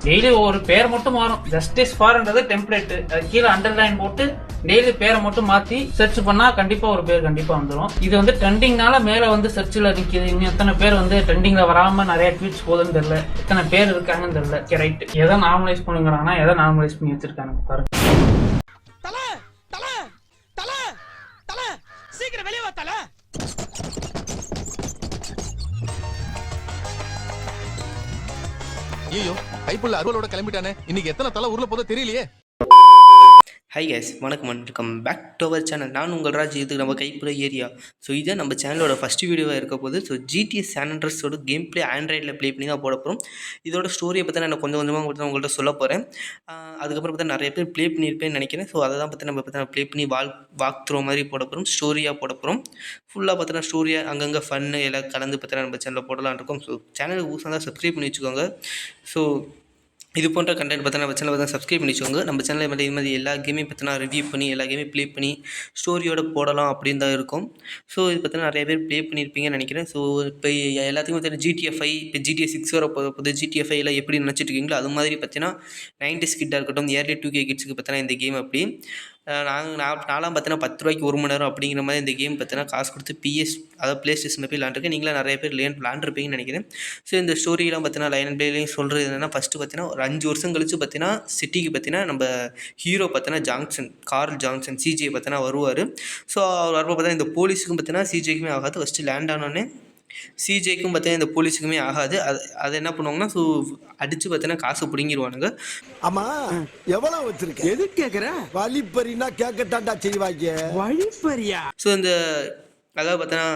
Daily ஒரு பேர் மட்டும் மாறும். ஜஸ்டிஸ் ஃபார்ன்றது டெம்ப்ளேட், அது கீழே அண்டர்லைன் போட்டு டெய்லி பேரை மட்டும் மாத்தி சர்ச் பண்ணா கண்டிப்பா ஒரு பேர் கண்டிப்பா வந்துடும். இது வந்து ட்ரெண்டிங்னால மேல வந்து சர்ச்சில் நிக்குது. இன்னும் எத்தனை பேர் வந்து ட்ரெண்டிங்ல வராம நிறைய ட்வீட்ஸ் போகுதுன்னு தெரியல, எத்தனை பேர் இருக்காங்கன்னு தெரியல. ரைட், எதை நார்மலைஸ் பண்ணுங்கிறாங்கன்னா எதை நார்மலைஸ் பண்ணி வச்சிருக்காங்க பாருங்க. சீக்கிரம் வெளியே வா தல. ஐயோ, கைப்புள்ள அருவலோட கிளம்பிட்டானே. இன்னைக்கு எத்தனை தலை ஊர்ல போதோ தெரியலையே. ஹை கேஸ், வணக்கம் welcome back to our channel. நான் உங்கள் ராஜ். இது நம்ம கைப்புற ஏரியா. ஸோ இதை நம்ம சேனலோட ஃபஸ்ட் வீடியோவாக இருக்க போது. ஸோ ஜிடிஎஸ் சான் ஆண்ட்ரஸோட கேம் பிளே ஆண்ட்ராய்டில் ப்ளே பண்ணி தான் போட போகிறோம். இதோட ஸ்டோரியை பற்றி நான் கொஞ்சம் கொஞ்சமாக உங்கள்கிட்ட சொல்ல போகிறேன். அதுக்கப்புறம் பார்த்தா நிறைய பேர் ப்ளே பண்ணியிருப்பேன்னு நினைக்கிறேன். ஸோ அதை தான் பற்றி நம்ம ப்ளே பண்ணி வாக் த்ரோ மாதிரி போட போகிறோம், ஸ்டோரியாக போட போகிறோம். ஃபுல்லாக பார்த்தோன்னா ஸ்டோரியாக அங்கங்கே ஃபன்னு எல்லாம் கலந்து பார்த்தா நம்ம சேனலில் போடலான் இருக்கோம். ஸோ சேனலுக்கு ஊசாக தான் சப்ஸ்கிரைப் பண்ணி வச்சுக்கோங்க. ஸோ இது போன்ற கண்டென்ட் பார்த்தா நம்ம சேனலை பார்த்தா சப்ஸ்கிரைப் பண்ணி வச்சுக்கோங்க. நம்ம சேனலில் மட்டும் இது மாதிரி எல்லா கேமையும் பார்த்தீங்கன்னா ரிவ்யூ பண்ணி எல்லா கேமையும் ப்ளே பண்ணி ஸ்டோரியோட போடலாம் அப்படின்னு தான் இருக்கும். ஸோ இது பார்த்தீங்கன்னா நிறைய பேர் ப்ளே பண்ணியிருப்பீங்கன்னு நினைக்கிறேன். ஸோ இப்போ எல்லாத்துக்கும் பார்த்தீங்கன்னா ஜிடிஎஃப்ஐ, இப்போ ஜிடிஎஸ் 6 வர போது. ஜிடிஎஃப்ஐ எல்லாம் எப்படி நினச்சிட்டு இருக்கீங்களோ அது மாதிரி பார்த்தீங்கன்னா 90s கிட்டாக இருக்கட்டும், ஏர்லி 2K கிட்ஸுக்கு பார்த்தீங்கன்னா இந்த கேம் அப்படி நான்லாம் பார்த்தீங்கன்னா 10 ரூபாய்க்கு 1 மணி நேரம் அப்படிங்கிற மாதிரி இந்த கேம் பார்த்தீங்கன்னா காசு கொடுத்து அதாவது ப்ளே ஸ்டேஷனில் போய் விளாண்டுருக்கேன். நீங்களாம் நிறைய பேர் விளாண்டுருப்பீங்கன்னு நினைக்கிறேன். ஸோ இந்த ஸ்டோரியெலாம் பார்த்தீங்கன்னா லைன் அண்ட் பிளேலையும் சொல்கிறது என்னென்னா, ஃபஸ்ட்டு பார்த்தீங்கன்னா ஒரு 5 வருஷம் கழிச்சு பார்த்தீங்கன்னா சிட்டிக்கு பார்த்தீங்கன்னா நம்ம ஹீரோ பார்த்தீங்கன்னா கார்ல் ஜான்சன் சிஜே பார்த்தீங்கன்னா வருவார். ஸோ அவர் வரப்போ பார்த்தீங்கன்னா இந்த போலீஸுக்கும் பார்த்தீங்கன்னா சிஜேக்குமே ஆகாது. ஃபஸ்ட்டு லேண்ட் ஆனோடனே சிஜேக்கும் பார்த்தீங்கன்னா இந்த போலீஸுக்குமே ஆகாது. அது என்ன பண்ணுவாங்கன்னா, ஸோ அடித்து பார்த்தீங்கன்னா காசு பிடுங்கிடுவானுங்க. ஆமா, எவ்வளவு வச்சிருக்க? எது கேக்குற? வழிப்பறினா கேட்கட்டாண்டா செய்வாங்க. வழிப்பறியா? ஸோ அதாவது பார்த்தீங்கன்னா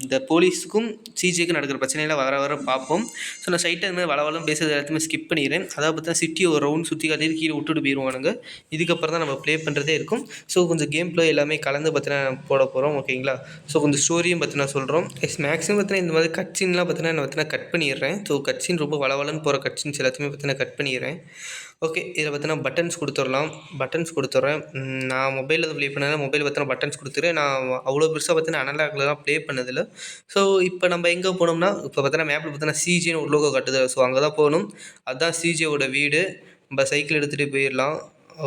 இந்த போலீஸுக்கும் சிஜேக்கும் நடக்கிற பிரச்சனையெல்லாம் வர பார்ப்போம். ஸோ நான் சைட்டாக இந்த மாதிரி வளவளம் பேசுறது எல்லாத்தையுமே ஸ்கிப் பண்ணிடுறேன். அதாவது பார்த்தீங்கன்னா சிட்டியை ஒரு ரவுண்ட் சுற்றி காட்டிட்டு கீழே விட்டுட்டு போயிடுவானுங்க. இதுக்கப்புறம் தான் நம்ம ப்ளே பண்ணுறதே இருக்கும். ஸோ கொஞ்சம் கேம் ப்ளே எல்லாமே கலந்து பார்த்தீங்கன்னா போட போகிறோம், ஓகேங்களா? ஸோ கொஞ்சம் ஸ்டோரியும் பார்த்தீங்கன்னா சொல்கிறோம். மேக்ஸிமம் பார்த்தீங்கன்னா இந்த மாதிரி கட்சின்லாம் பார்த்தீங்கன்னா கட் பண்ணிடுறேன். ஸோ கட்சின் ரொம்ப வளவலன்னு போகிற கட்சின்ஸ் எல்லாத்தையுமே பார்த்தீங்கன்னா கட் பண்ணிடுறேன். ஓகே, இதில் பார்த்தீங்கன்னா பட்டன்ஸ் கொடுத்துட்றேன். நான் மொபைலில் ப்ளே பண்ணேன்னா மொபைல் பார்த்தீங்கன்னா பட்டன்ஸ் கொடுத்துறேன். நான் அவ்வளோ பெருசாக பார்த்தீங்கன்னா அனலாக்லாம் ப்ளே பண்ணதில்லை. ஸோ இப்போ நம்ம எங்கே போனோம்னா, இப்போ பார்த்தீங்கன்னா மேப்பில் பார்த்தீங்கன்னா சிஜேன்னு ஒரு லோகோ காட்டுது. ஸோ அங்கே தான் போகணும். அதுதான் சிஜேவோட வீடு. நம்ம சைக்கிள் எடுத்துகிட்டு போயிடலாம்.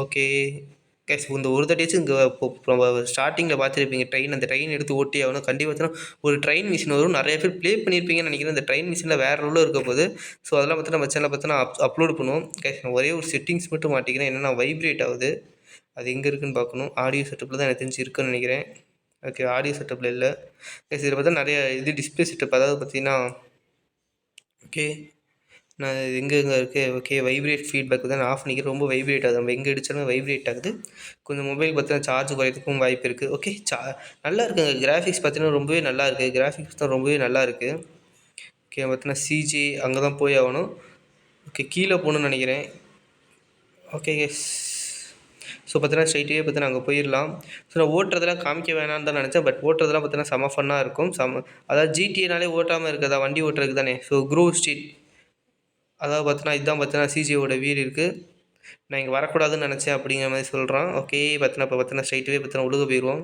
ஓகே கேஸ், இந்த ஒரு தட்டியாச்சும் இங்கே நம்ம ஸ்டார்டிங்கில் பார்த்துருப்பீங்க அந்த ட்ரெயின் எடுத்து ஓட்டி ஆகணும். கண்டிப்பாக பார்த்தீங்கன்னா ஒரு ட்ரெயின் மிஷின் வரும். நிறைய பேர் ப்ளே பண்ணியிருப்பீங்கன்னு நினைக்கிறேன். இந்த ட்ரெயின் மிஷினில் வேறு லெவலில் இருக்க போது. ஸோ அதெல்லாம் பார்த்தா நம்ம சேனலில் பார்த்தா அப்லோட் பண்ணுவோம். கேஸ், நான் ஒரே ஒரு செட்டிங்ஸ் மட்டும் மாட்டிக்கிறேன். என்னென்னா வைப்ரேட் ஆகுது. அது எங்கே இருக்குதுன்னு பார்க்கணும். ஆடியோ செட்டப்பில் தான் எனக்கு தெரிஞ்சு இருக்குன்னு நினைக்கிறேன். ஓகே, ஆடியோ செட்டப்பில் இல்லை. கேஸ், இதில் பார்த்தா நிறைய டிஸ்பிளே செட்டப். அதாவது பார்த்தீங்கன்னா ஓகே, நான் எங்கே இருக்குது. ஓகே, வைப்ரேட் ஃபீட்பேக் தான் நான் ஆஃப் பண்ணிக்கிறேன். ரொம்ப வைப்ரேட் ஆகுது. நம்ம எங்கே அடித்தாலும் வைப்ரேட் ஆகுது. கொஞ்சம் மொபைல் பார்த்தீங்கன்னா சார்ஜ் குறையதுக்கும் வாய்ப்பு இருக்குது. ஓகே, நல்லா இருக்குங்க. கிராஃபிக்ஸ் பார்த்தீங்கன்னா ரொம்பவே நல்லா இருக்குது. கிராஃபிக்ஸ் தான் ரொம்பவே நல்லா இருக்குது. ஓகே, பார்த்தீங்கன்னா சிஜே அங்கே தான் போய் ஆகணும். ஓகே, கீழே போகணுன்னு நினைக்கிறேன். ஓகே கேஸ், ஸோ பார்த்தீங்கன்னா ஸ்ட்ரைட்டே பார்த்தீங்கன்னா அங்கே போயிடலாம். ஸோ நான் ஓட்டுறதெல்லாம் காமிக்க வேணான்னு தான் நினச்சேன். பட் ஓட்டுறதெல்லாம் பார்த்தீங்கன்னா செம ஃபன்னாக இருக்கும். அதாவது ஜிடிஏனாலே ஓட்டாமல் இருக்கிறதா, வண்டி ஓட்டுறதுக்கு தானே. ஸோ க்ரோவ் ஸ்ட்ரீட், அதாவது பார்த்தீங்கன்னா இதுதான் பார்த்தீங்கன்னா சிஜேவோட வீடு இருக்குது. நான் இங்கே வரக்கூடாதுன்னு நினச்சேன் அப்படிங்கிற மாதிரி சொல்கிறான். ஓகே, பார்த்தீங்கன்னா இப்போ பார்த்தீங்கன்னா ஸ்ட்ரைட்டாகவே பார்த்தீங்கன்னா உழுக போயிடுவோம்.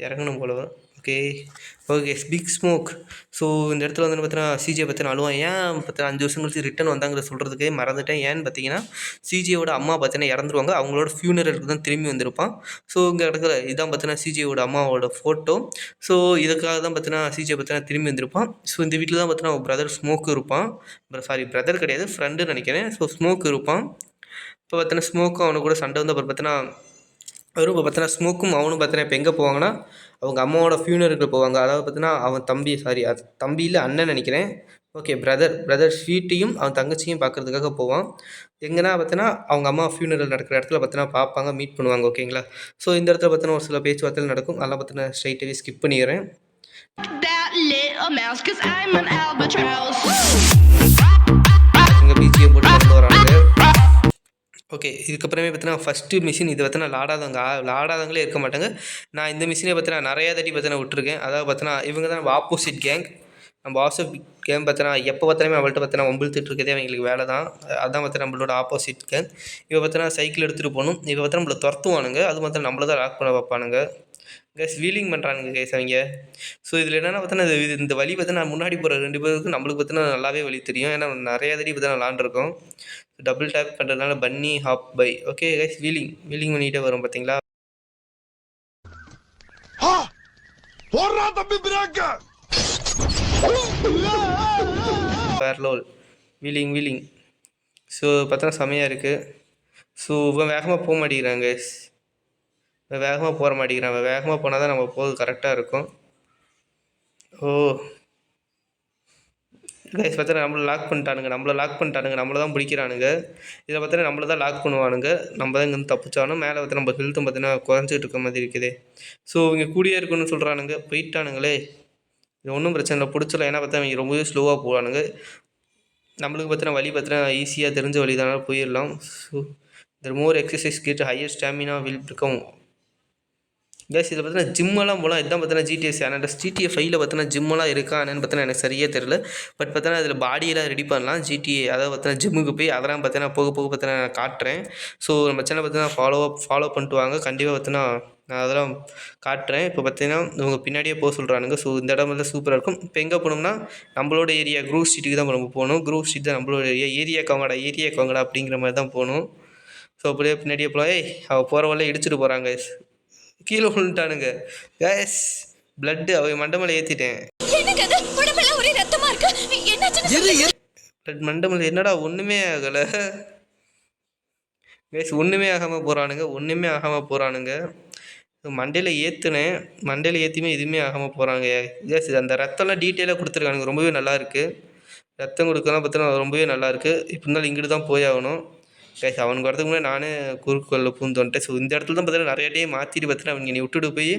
இறங்கணும் போல. Okay big smoke. ஸோ இந்த இடத்துல வந்து பார்த்தீங்கன்னா சிஜே பார்த்தீங்கன்னா அழுவான். ஏன் பார்த்தீங்கன்னா 5 வருஷம் கழிச்சு ரிட்டன் வந்தாங்கிற சொல்கிறதுக்கே மறந்துட்டேன். ஏன்னு பார்த்தீங்கன்னா சிஜேவோட அம்மா பார்த்தீங்கன்னா இறந்துருவாங்க. அவங்களோட ஃபியூனரலுக்கு தான் திரும்பி வந்திருப்பான். ஸோ இங்கே இடத்துல இதான் பார்த்தீங்கன்னா சிஜேவோட அம்மாவோட ஃபோட்டோ. ஸோ இதுக்காக தான் பார்த்தீங்கன்னா சிஜே பார்த்தீங்கன்னா திரும்பி வந்திருப்பான். ஸோ இந்த வீட்டில் தான் பார்த்தீங்கன்னா பிரதர் ஸ்மோக் இருப்பான். பிரதர் கிடையாது, ஃப்ரெண்டுன்னு நினைக்கிறேன். ஸோ ஸ்மோக் இருப்பான். இப்போ பார்த்தீங்கன்னா ஸ்மோக்கும் அவனு கூட சண்டை வந்து அப்புறம் பார்த்தீங்கன்னா வரும். இப்போ பார்த்தீங்கன்னா ஸ்மோக்கும் அவனும் பார்த்தீங்கன்னா இப்போ எங்கே போவாங்கன்னா அவங்க அம்மாவோட ஃபியூனருக்கு போவாங்க. அதாவது பார்த்தீங்கன்னா அவன் தம்பி இல்லை அண்ணன் நினைக்கிறேன். ஓகே, பிரதர் ஸ்வீட்டையும் அவன் தங்கச்சியும் பார்க்குறதுக்காக போவான். எங்கன்னா பார்த்தீங்கன்னா அவங்க அம்மா ஃபியூனரல் நடக்கிற இடத்துல பார்த்தீங்கன்னா பார்ப்பாங்க, மீட் பண்ணுவாங்க, ஓகேங்களா? ஸோ இந்த இடத்துல பார்த்தீங்கன்னா ஒரு சில பேச்சுவார்த்தைகள் நடக்கும். அதெல்லாம் பார்த்தீங்கன்னா ஸ்ட்ரைட்டாகவே ஸ்கிப் பண்ணிடுறேன். பிஜிஎம் போட்டு நடந்து வராங்க. ஓகே, இதுக்கப்புறமே பார்த்தீங்கன்னா ஃபஸ்ட்டு மிஷின் இது பார்த்தீங்கன்னா லாடாதவங்களே இருக்க மாட்டாங்க. நான் இந்த மிஷினை பார்த்தீங்கன்னா நிறையா தட்டி பார்த்தீங்கன்னா விட்டுருக்கேன். அதாவது பார்த்தீங்கன்னா இவங்க தான் நம்ம ஆப்போசிட் கேங். நம்ம கேம் பார்த்தீங்கன்னா எப்போ பார்த்தாலுமே அவள்கிட்ட பார்த்தீங்கன்னா வம்பிழுத்துட்டு இருக்கதே அவங்களுக்கு வேலை தான். அதான் பார்த்தீங்கன்னா நம்மளோட ஆப்போசிட் கேங். இப்போ பார்த்தீங்கன்னா சைக்கிள் எடுத்துகிட்டு போகணும். இப்போ பார்த்தா நம்மளை துரத்துவானுங்க. அது பார்த்தா நம்மள தான் லாக் பண்ண வைப்பானுங்க. கைஸ் வீலிங் பண்ணுறானுங்க கைஸ் அவங்க. ஸோ இதில் என்னென்னா பார்த்தோன்னா இந்த வழி பார்த்தா முன்னாடி போகிற 2 பேருக்கு நம்மளுக்கு பார்த்தோன்னா நல்லாவே வழி தெரியும். ஏன்னா நிறையா தடவை பார்த்தா விளாண்டுருக்கோம். டபுள் டேப் பண்ணுறதுனால பன்னி ஹாப் பை. ஓகே கைஸ் வீலிங் பண்ணிகிட்டே வரும் பார்த்தீங்களா. பேரலோல் வீலிங். ஸோ பார்த்தோன்னா செமையாக இருக்குது. ஸோ இவன் வேகமாக போக மாட்டேங்கிறான் கைஸ். வேகமாக போக மாட்டேங்கிறான். வேகமாக போனால் தான் நம்ம போகிறது கரெக்டாக இருக்கும். ஓ கைஸ் பார்த்தா நம்மளை லாக் பண்ணிட்டானுங்க. நம்மளை தான் பிடிக்கிறானுங்க. இதில் பார்த்தா நம்மளை தான் லாக் பண்ணுவானுங்க. நம்ம தான் இங்கேருந்து தப்பிச்சாலும் மேலே பார்த்து நம்ம ஹெல்த்தும் பார்த்தீங்கன்னா குறைஞ்சிட்டு இருக்க மாதிரி இருக்குது. ஸோ இவங்க கூடியே இருக்குன்னு சொல்கிறானுங்க. போயிட்டானுங்களே. இது ஒன்றும் பிரச்சனை இல்லை, பிடிச்சல. ஏன்னா பார்த்தா அவங்க ரொம்பவே ஸ்லோவாக போவானுங்க. நம்மளுக்கு பார்த்தீங்கன்னா வழி பார்த்தீங்கன்னா ஈஸியாக தெரிஞ்ச வழி தானே போயிடலாம். So the more exercise get higher stamina will become. Guys இதில் பார்த்தீங்கன்னா ஜிம்மெல்லாம் போகலாம். இதுதான் பார்த்தீங்கன்னா ஜிடிஎஸ் ஆனால் GTA 5ல் பார்த்தீங்கன்னா ஜிம்மெல்லாம் இருக்கா என்னன்னு பார்த்தீங்கன்னா எனக்கு சரியாக தெரியல. பட் பார்த்தீங்கன்னா அதில் பாடியெல்லாம் ரெடி பண்ணலாம் GTA. அதாவது பார்த்தீங்கன்னா ஜிம்முக்கு போய் அதெல்லாம் பார்த்தீங்கன்னா போக பார்த்தீங்கன்னா நான் காட்டுறேன். ஸோ நம்ம சேனல் பார்த்தீங்கன்னா ஃபாலோ பண்ணிட்டு வாங்க. கண்டிப்பாக பார்த்தீங்கன்னா நான் அதெல்லாம் காட்டுறேன். இப்போ பார்த்தீங்கன்னா இவங்க பின்னாடியே போக சொல்கிறானுங்க. ஸோ இந்த இடம் வந்து சூப்பராக இருக்கும். இப்போ எங்கே போகணும்னா நம்மளோட ஏரியா க்ரூவ் ஸ்ட்ரீட்டுக்கு தான் நம்ம போகணும். க்ரூவ் ஸ்ட்ரீட் தான் நம்மளோட ஏரியாக்கு வாங்கடா அப்படிங்கிற மாதிரி தான் போகணும். ஸோ அப்படியே பின்னாடியே போகலாம். அவள் போகிற வழியில் இடிச்சிட்டு போகிறாங்க. கீழே விழுந்துட்டானுங்க கேஸ். பிளட்டு அவன் மண்டை மேலே ஏற்றிட்டேன். பிளட் மண்டை மேலே என்னடா ஒன்றுமே ஆகலை கேஸ். ஒன்றுமே ஆகாமல் போகிறானுங்க. மண்டையில் ஏற்றியுமே எதுவுமே ஆகாமல் போகிறாங்க கேஸ். அந்த ரத்தம்லாம் டீட்டெயிலாக கொடுத்துருக்கானுங்க. ரொம்பவே நல்லாயிருக்கு. ரத்தம் கொடுக்கலாம் பார்த்தோன்னா ரொம்பவே நல்லாயிருக்கு. இப்போ இருந்தாலும் இங்கிட்டு தான் போய் ஆகணும் கைஸ். அவனுக்கு வரதுக்கு முன்னாடி நானே குறுக்கல்ல பூந்து வந்துட்டேன். ஸோ இந்த இடத்துல தான் பார்த்தீங்கன்னா நிறையா டைம் மாற்றிட்டு பார்த்தீங்கன்னா அவங்க நீ விட்டுட்டு போய்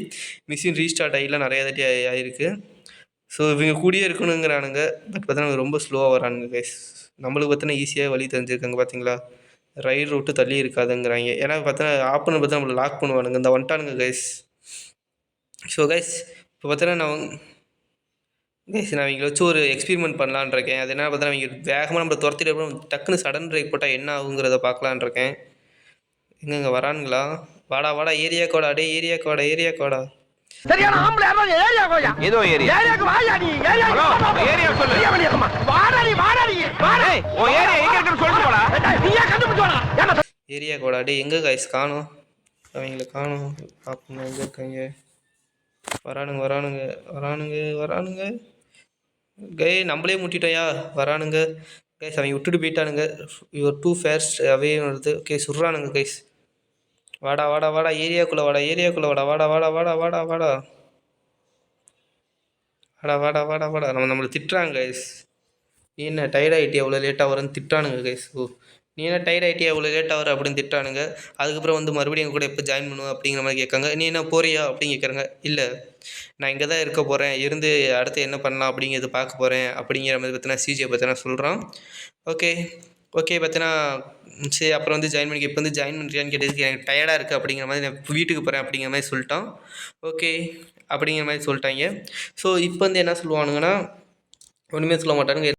மிஷின் ரீஸ்டார்ட் ஆகிலாம் நிறையா தாட்டி ஆகிருக்கு. ஸோ இவங்க கூடியே இருக்கணுங்கிறானுங்க. பட் பார்த்தீங்கன்னா ரொம்ப ஸ்லோவாக வரானுங்க கைஸ். நம்மளுக்கு பார்த்தீங்கன்னா ஈஸியாக வழி தெரிஞ்சிருக்காங்க பார்த்தீங்களா. ரைடு விட்டு தள்ளி இருக்காதுங்கிறாங்க. ஏன்னா பார்த்தீங்கன்னா ஆப்பனை பார்த்தா நம்மளை லாக் பண்ணுவானுங்க. இந்த வந்துட்டானுங்க கைஸ். ஸோ கைஸ் இப்போ பார்த்தீங்கன்னா நான் இவங்களை வச்சு ஒரு எக்ஸ்பெரிமெண்ட் பண்ணலான் இருக்கேன். அது என்ன பார்த்தா அவங்க வேகமாக நம்ம துரத்திட்டு டக்குன்னு சடன் பிரேக் போட்டால் என்ன ஆகுங்கிறத பார்க்கலான் இருக்கேன். எங்கெங்க வரானுங்களா? வாடா ஏரியாக்கோடா. டே ஏரியாக்கோடா. சரியான ஆம்பளை யாரோ ஏரியா கோயா ஏதோ ஏரியாக்கு வாயா நீ ஏரியா சொல்லு வாடா நீ ஓ ஏரியா எங்க இருக்குன்னு சொல்லிட்டு போடா. நீயே கண்டுபிடிச்சு வாடா. ஏரியாக்கோடா. டே எங்க கைஸ் காணோம். அவங்கள காணோம். பாப்போம் எங்கே இருக்காங்க. வரானுங்க கே. நம்மளே முட்டிட்டோயா. வரானுங்க கைஸ். அவங்க விட்டுட்டு போயிட்டானுங்க. யுவர் டூ ஃபேர்ஸ் அவே வருது. ஓகே சுடுறானுங்க கைஸ். வாடா ஏரியாக்குள்ளே வாடா. நம்மளை திட்டுறாங்க கைஸ். நீ என்ன டயர்ட் ஆகிட்டியா அவ்வளோ லேட்டாக வரேன்னு திட்டானுங்க கைஸ். ஓ நீ என்ன டயர்ட் ஆகிட்டியா அவ்வளோ லேட்டாக வர அப்படின்னு திட்டானுங்க. அதுக்கப்புறம் வந்து மறுபடியும் கூட எப்போ ஜாயின் பண்ணுவோம் அப்படிங்கிற மாதிரி கேட்காங்க. நீ என்ன போறியா அப்படின்னு கேட்குறாங்க. இல்லை நான் இங்கே தான் இருக்க போகிறேன். இருந்து அடுத்து என்ன பண்ணலாம் அப்படிங்கிறது பார்க்க போகிறேன் அப்படிங்கிற மாதிரி பார்த்தீங்கன்னா சிஜியை பார்த்தீங்கன்னா சொல்கிறான். ஓகே பார்த்தீங்கன்னா சரி அப்புறம் வந்து ஜாயின் பண்ணிக்க. இப்போ வந்து ஜாயின் பண்ணுறியான்னு கேட்டதுக்கு எனக்கு டயர்டாக இருக்குது அப்படிங்கிற மாதிரி நான் வீட்டுக்கு போகிறேன் அப்படிங்கிற மாதிரி சொல்லிட்டான். ஓகே அப்படிங்கிற மாதிரி சொல்லிட்டாங்க. ஸோ இப்போ வந்து என்ன சொல்லுவானுங்கன்னா ஒன்றுமே சொல்ல மாட்டானுங்க.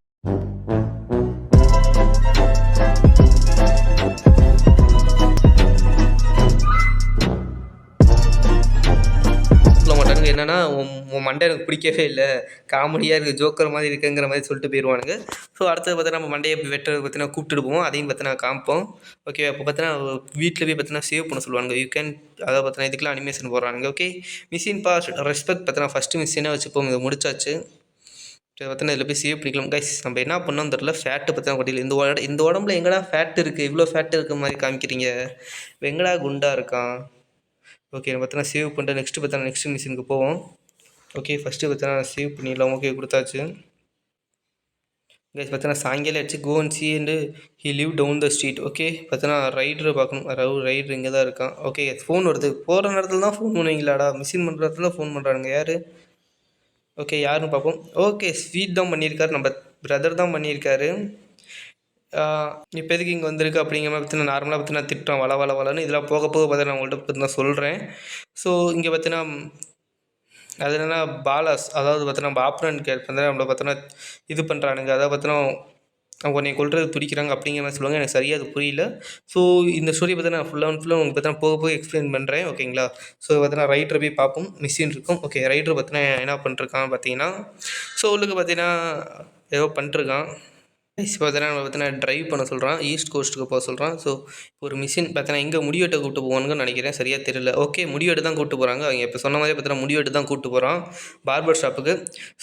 என்னன்னா உன் மண்டை எனக்கு பிடிக்கவே இல்லை, காமெடியாக இருக்குது, ஜோக்கர் மாதிரி இருக்குங்கிற மாதிரி சொல்லிட்டு போயிடுவானுங்க. ஸோ அடுத்தது பார்த்தீங்கன்னா நம்ம மண்டையை வெட்டுறது பார்த்தீங்கன்னா கூப்பிட்டு போவோம். அதையும் பார்த்தீங்கன்னா காமிப்போம். ஓகே அப்போ பார்த்தீங்கன்னா வீட்டில் போய் பார்த்தீங்கன்னா சேவ் பண்ண சொல்லுவாங்க. யூ கேன் அதை பார்த்தீங்கன்னா இதுக்கெலாம் அனிமேஷன் போடுறானுங்க. ஓகே மிஷின் பாஸ் ரெஸ்பெக்ட் பார்த்தீங்கன்னா ஃபஸ்ட்டு மிஷினாக வச்சுப்போம். இதை முடிச்சாச்சு. பார்த்தீங்கன்னா இதில் போய் சேவ் பண்ணிக்கலாம் கைஸ். நம்ம என்ன பண்ணோம் தெரியல. ஃபேட்டு பார்த்தீங்கன்னா கொட்டியில் இந்த உடம்புல எங்கடா ஃபேட் இருக்குது, இவ்வளோ ஃபேட் இருக்க மாதிரி காமிக்கிறீங்க, எங்கடா குண்டாக இருக்கான். ஓகே பார்த்தீங்கன்னா சேவ் பண்ணிட்டு நெக்ஸ்ட் மிஷினுக்கு போவோம். ஓகே ஃபஸ்ட்டு பார்த்தீங்கன்னா சேவ் பண்ணிடலாம். ஓகே கொடுத்தாச்சு கைஸ். பார்த்தீங்கன்னா சாயங்காலம் ஆச்சு. Go and see and he live down the street. Okay பார்த்தீங்கன்னா ரைடரை பார்க்கணும். ரைடர் இங்கே தான் இருக்கான். ஓகே ஃபோன் வருது. போகிற நேரத்தில் தான் ஃபோன் பண்ணுவீங்களாடா. மிஷின் பண்ணுற இடத்துல ஃபோன் பண்ணுறானுங்க. யார்? ஓகே யாருன்னு பார்ப்போம். ஓகே ஸ்வீட் தான் பண்ணியிருக்காரு. நம்ம பிரதர் தான் பண்ணியிருக்காரு. இப்போ எதுக்கு இங்கே வந்திருக்கு அப்படிங்கிற மாதிரி பார்த்தீங்கன்னா நார்மலாக பார்த்தீங்கன்னா திட்டம் வளன்னு இதெல்லாம் போக பார்த்தீங்கன்னா நான் உங்கள்கிட்ட பற்றி நான் சொல்கிறேன். ஸோ இங்கே பார்த்தீங்கன்னா அது என்னென்னா பாலாஸ், அதாவது பார்த்தீங்கன்னா நம்ம ஆப்ரண்ட் கேட் வந்து நம்மளை பார்த்தோன்னா இது பண்ணுறானுங்க. அதாவது பார்த்தோன்னா அவங்க உன்னை கொல்றது துடிக்கிறாங்க அப்படிங்கிற மாதிரி சொல்லுவாங்க. எனக்கு சரியாக அது புரியல. ஸோ இந்த ஸ்டோரியை பற்றி நான் ஃபுல் அண்ட் ஃபுல்லாக உங்களுக்கு பார்த்தீங்கன்னா போக போக எக்ஸ்பிளைன் பண்ணுறேன். ஓகேங்களா? ஸோ பார்த்தீங்கன்னா ரைட்டரை போய் பார்ப்போம். மிஷின் இருக்கும். ஓகே, ரைட்டர் பார்த்தீங்கன்னா என்ன பண்ணிருக்கான்னு பார்த்தீங்கன்னா, ஸோ உள்ளுக்கு பார்த்தீங்கன்னா ஏதோ பண்ணிட்டுருக்கான். பார்த்தீங்கன்னா நம்ம பார்த்தீங்கன்னா ட்ரைவ் பண்ண சொல்கிறான். ஈஸ்ட் கோஸ்ட்டுக்கு போக சொல்கிறான். ஸோ ஒரு மிஷின் பார்த்தீங்கன்னா எங்கே முடிவெட்ட கூப்பிட்டு போவானுங்கன்னு நினைக்கிறேன். சரியாக தெரியல. ஓகே, முடிவெட்டு தான் கூப்பிட்டு போகிறாங்க. அவங்க இப்போ சொன்ன மாதிரி பார்த்தீங்கன்னா முடிவெட்டு தான் கூப்பிட்டு போகிறான் பார்பர் ஷாப்புக்கு.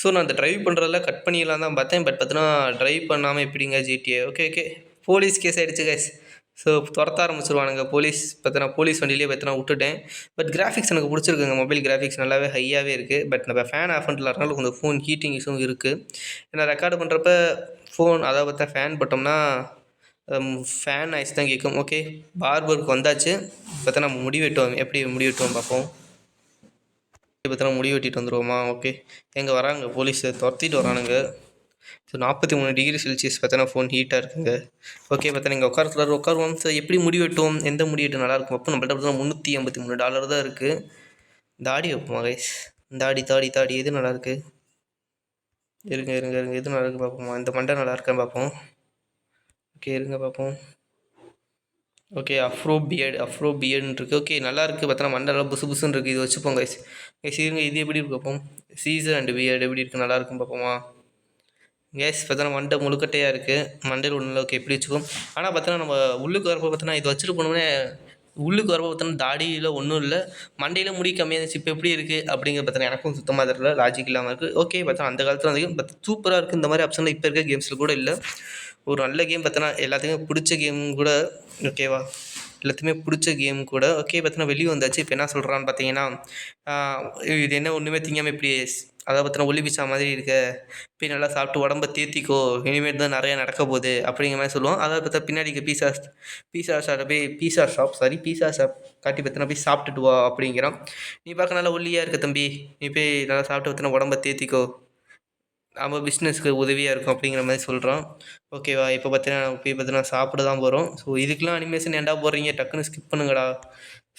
ஸோ நான் அந்த ட்ரைவ் பண்ணுறதுல கட் பண்ணிடலாம் தான் பார்த்தேன். பட் பார்த்தீங்கன்னா ட்ரைவ் பண்ணாமல் எப்படிங்க GTA? Okay okay, police case ஆகிடுச்சு கைஸ். ஸோ துரத்த ஆரம்பிச்சிருவானுங்க போலீஸ். பார்த்தீங்கன்னா போலீஸ் வண்டியிலே பார்த்தீங்கன்னா விட்டுட்டேன். பட் கிராஃபிக்ஸ் எனக்கு பிடிச்சிருக்குங்க. மொபைல் கிராஃபிக்ஸ் நல்லாவே ஹையாகவே இருக்குது. பட் நம்ம ஃபேன் ஆஃப் பண்ணிட்டு இருக்கனால கொஞ்சம் ஃபோன் ஹீட்டிங் இஷ்யூவும் இருக்குது. ஏன்னா ரெக்கார்டு பண்ணுறப்ப ஃபோன் அதாவது பார்த்தா ஃபேன் போட்டோம்னா ஃபேன் நாய்ஸ் தான் கேட்கும். ஓகே, பார்பருக்கு வந்தாச்சு. பார்த்தா நம்ம முடி வெட்டுவோம். எப்படி முடி வெட்டுவோம் பார்ப்போம். பார்த்தா முடி வெட்டிட்டு வந்துடுவோமா? ஓகே, எங்கே வராங்க போலீஸ் துரத்திட்டு வரானுங்க. ஸோ 43 டிகிரி செல்சியஸ் பார்த்தோன்னா ஃபோன் ஹீட்டாக இருக்குங்க. ஓகே, பார்த்தா நீங்கள் உட்காருவோம். ஸோ எப்படி முடி வெட்டுவோம், எந்த முடி வெட்டு நல்லாயிருக்கும் அப்போ நம்மள்ட்ட பார்த்தா $383 தான் இருக்குது. தாடி வைப்போமா கைஸ்? தாடி எது நல்லாயிருக்கு? இருங்க எது நல்லா இருக்கு பார்ப்போமா? இந்த மண்டை நல்லா இருக்கான்னு பார்ப்போம். ஓகே, இருங்க பார்ப்போம். ஓகே, அஃப்ரோ பியர்டுன்னு இருக்குது. ஓகே, நல்லா இருக்குது. பார்த்தா மண்டை நல்லா புசுன்னு இருக்குது. இது வச்சுப்போம் கைஸ். இருங்க, இது எப்படி இருக்கு பார்ப்போம். சீசர் அண்ட் பியர்டு எப்படி இருக்குது, நல்லா இருக்குன்னு பார்ப்போமா? கேஸ் பார்த்தோன்னா மண்டை முழுக்கட்டையாக இருக்குது. மண்டையில் ஒன்றும் ஓகே, எப்படி வச்சுக்கோம். ஆனால் பார்த்தோன்னா நம்ம உள்ளுக்கு வரப்போ பார்த்தோன்னா இது வச்சுட்டு போனோம்னே உள்ளுக்கு வரப்போ பார்த்தோன்னா தாடியில் ஒன்றும் இல்லை, மண்டையில் முடி கம்மியாக இருந்துச்சு. இப்போ எப்படி இருக்குது அப்படிங்கிறது பார்த்தோன்னா எனக்கும் சுத்தமாக தெரியல, லாஜிக் இல்லாமல் இருக்குது. ஓகே, பார்த்தா அந்த காலத்தில் வந்து பட் சூப்பராக இருக்குது. இந்த மாதிரி ஆப்ஷனில் இப்போ இருக்க கேம்ஸில் கூட இல்லை. ஒரு நல்ல கேம் பார்த்தோன்னா எல்லாத்துக்குமே பிடிச்ச கேம் கூட. ஓகேவா? எல்லாத்துக்குமே பிடிச்ச கேம் கூட. ஓகே, பார்த்தோன்னா வெளியே வந்தாச்சு. இப்போ என்ன சொல்கிறான்னு பார்த்தீங்கன்னா, இது என்ன ஒன்றுமே திங்காமல் இப்படி அதை பார்த்தோன்னா ஒல்லி பிச்சா மாதிரி இருக்க, போய் நல்லா சாப்பிட்டு உடம்ப தேத்திக்கோ, இனிமேல் தான் நிறையா நடக்க போகுது அப்படிங்கிற மாதிரி சொல்லுவோம். அதாவது பார்த்தா பின்னாடி பீஸா ஷாப் காட்டி பார்த்தோன்னா போய் சாப்பிட்டுட்டு வா அப்படிங்கிறான். நீ பார்க்க நல்லா ஒல்லியாக இருக்க தம்பி, நீ போய் நல்லா சாப்பிட்டு பார்த்தோன்னா உடம்ப தேத்திக்கோ, நம்ம பிஸ்னஸ்க்கு உதவியாக இருக்கும் அப்படிங்கிற மாதிரி சொல்கிறான். ஓகேவா? இப்போ பார்த்தீங்கன்னா போய் பார்த்தீங்கன்னா சாப்பிட தான் போகிறோம். ஸோ இதுக்கெலாம் அனிமேஷன் ஏன்டா போடுறீங்க, டக்குன்னு ஸ்கிப் பண்ணுங்கடா.